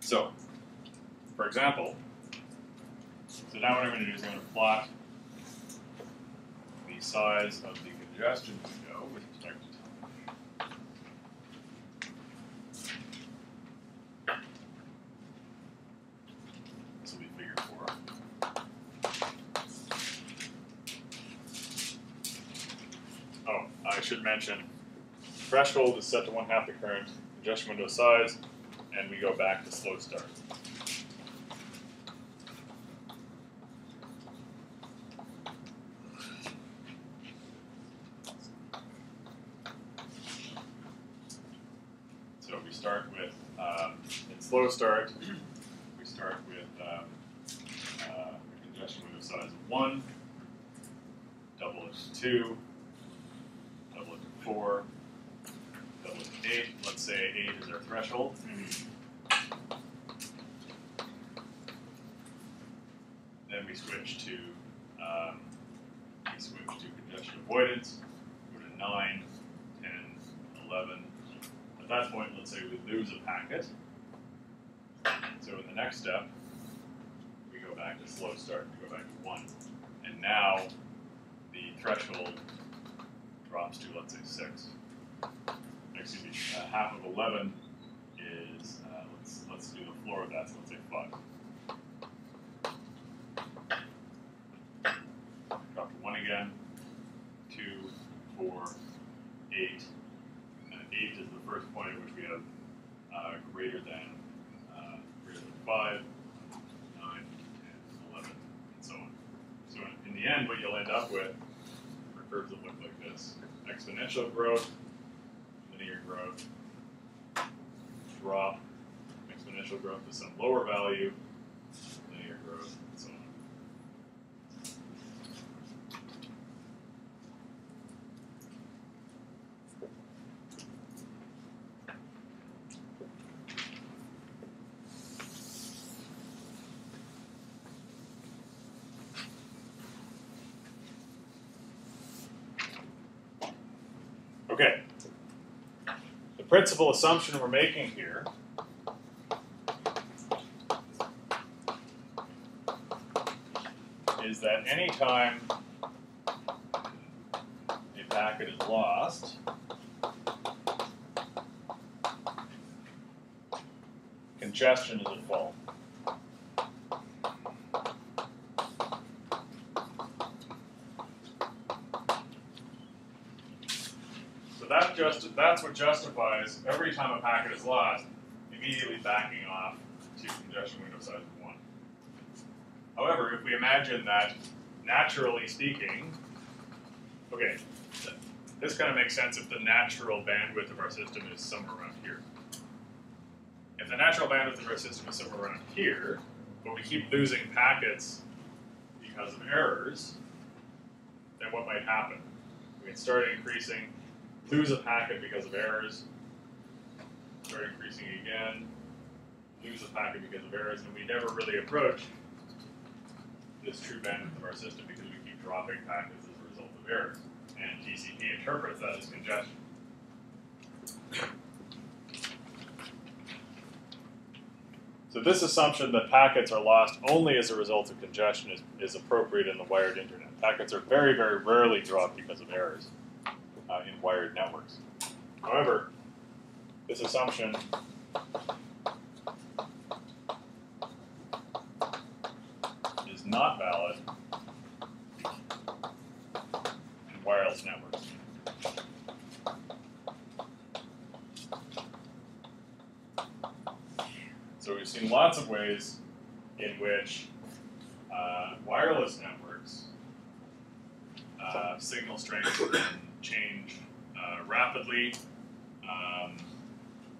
So, for example, so now what I'm going to do is I'm going to plot the size of the congestion window with respect to time. This will be figure 4. Oh, I should mention, threshold is set to 1/2 the current congestion window size, and we go back to slow start. So we start with, in slow start, we start with a congestion window size of 1, double it to 2, double it to 4, double it to 8. Let's say 8 is our threshold. Then we switch to congestion avoidance. Go to 9, 10, 11. At that point, let's say we lose a packet. So in the next step, we go back to slow start. We go back to 1, and now the threshold drops to, let's say, 6. Excuse me, 1/2 of 11 is let's do the floor of that. So let's say 5. Drop to 1 again. 2, 4, 8. 8 is the first point at which we have greater than 5, 9, 10, 11, and so on. So in the end, what you'll end up with are curves that look like this: exponential growth, linear growth, drop, exponential growth to some lower value, linear growth, and so on. Okay. The principal assumption we're making here is that anytime a packet is lost, congestion is at fault. So that's what justifies every time a packet is lost, immediately backing off to congestion window size of 1. However, if we imagine that, naturally speaking, okay, this kind of makes sense if the natural bandwidth of our system is somewhere around here. If the natural bandwidth of our system is somewhere around here, but we keep losing packets because of errors, then what might happen? We can start increasing, lose a packet because of errors, start increasing again, lose a packet because of errors, and we never really approach this true bandwidth of our system because we keep dropping packets as a result of errors. And TCP interprets that as congestion. So this assumption that packets are lost only as a result of congestion is appropriate in the wired internet. Packets are very, very rarely dropped because of errors in wired networks. However, this assumption is not valid in wireless networks. So we've seen lots of ways in which wireless networks signal strength can change rapidly.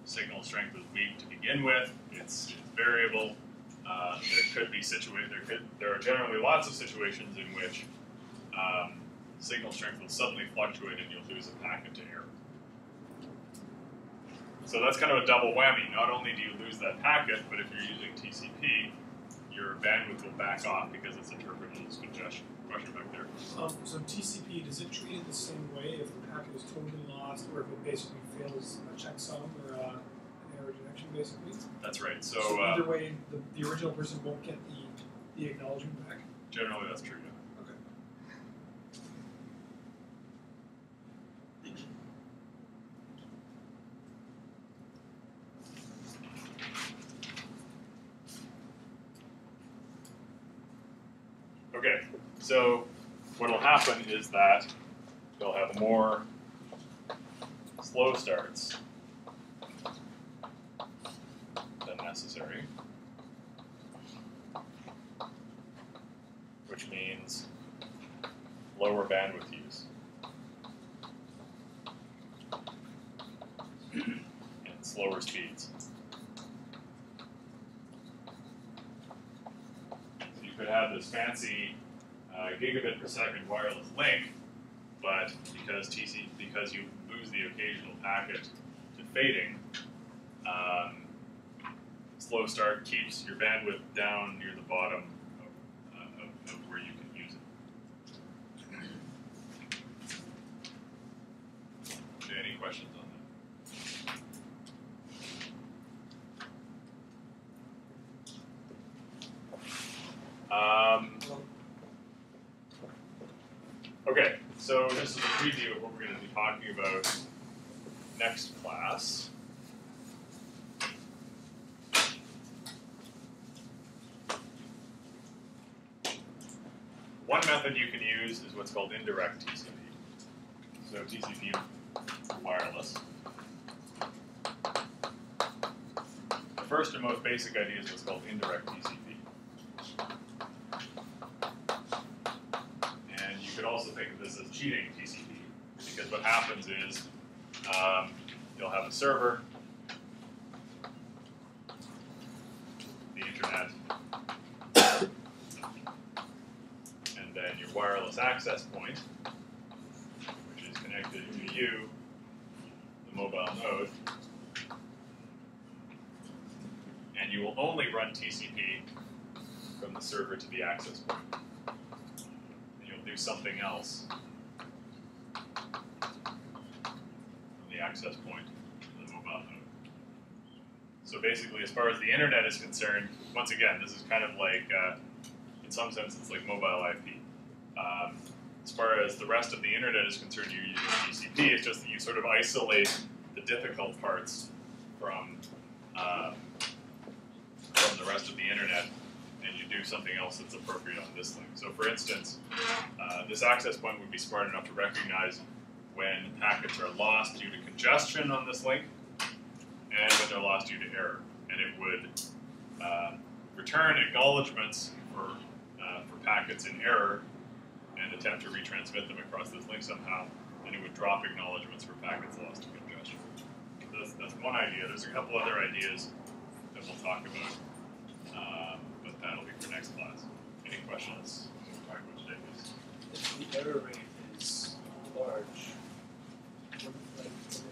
Signal strength is weak to begin with. It's variable. There could be there are generally lots of situations in which signal strength will suddenly fluctuate and you'll lose a packet to error. So that's kind of a double whammy. Not only do you lose that packet, but if you're using TCP, your bandwidth will back off because it's interpreted as congestion. Question back there. So TCP, does it treat it the same way if the packet is totally lost or if it basically fails a checksum or an error detection? basically. That's right. So, either way, the original person won't get the acknowledgement back. generally that's true, yeah. Okay. Okay, so what will happen is that you'll have more slow starts than necessary, which means lower bandwidth use and slower speeds. So you could have this fancy gigabit per second wireless link, but because you lose the occasional packet to fading, slow start keeps your bandwidth down near the bottom of where you can use it. Okay, any questions on that? Okay, so this is a preview of what we're going to be talking about next class. One method you can use is what's called indirect TCP. So TCP for wireless. The first and most basic idea is what's called indirect TCP. And you could also think of this as cheating TCP, because what happens is you'll have a server, the internet, and then your wireless access point, which is connected to you, the mobile node, and you will only run TCP from the server to the access point. And you'll do something else from the access point to the mobile node. So basically, as far as the internet is concerned, once again, this is kind of like, in some sense, it's like mobile IP. As far as the rest of the internet is concerned, you're using TCP. It's just that you sort of isolate the difficult parts from the rest of the internet, and you do something else that's appropriate on this link. So for instance, this access point would be smart enough to recognize when packets are lost due to congestion on this link, and when they're lost due to error. And it would return acknowledgments for packets in error and attempt to retransmit them across this link somehow, and it would drop acknowledgments for packets lost to congestion. That's one idea. There's a couple other ideas that we'll talk about, but that'll be for next class. Any questions? We'll talk about today, please. If the error rate is large, what is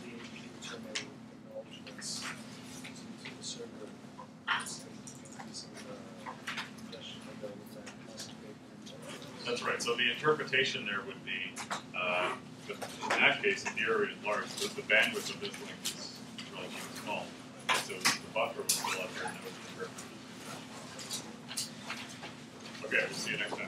the returning acknowledgments to the server? That's right. So the interpretation there would be, in that case, if the error rate is large, the bandwidth of this link is relatively small. So the buffer will fill up here and that would be perfect. Okay, we'll see you next time.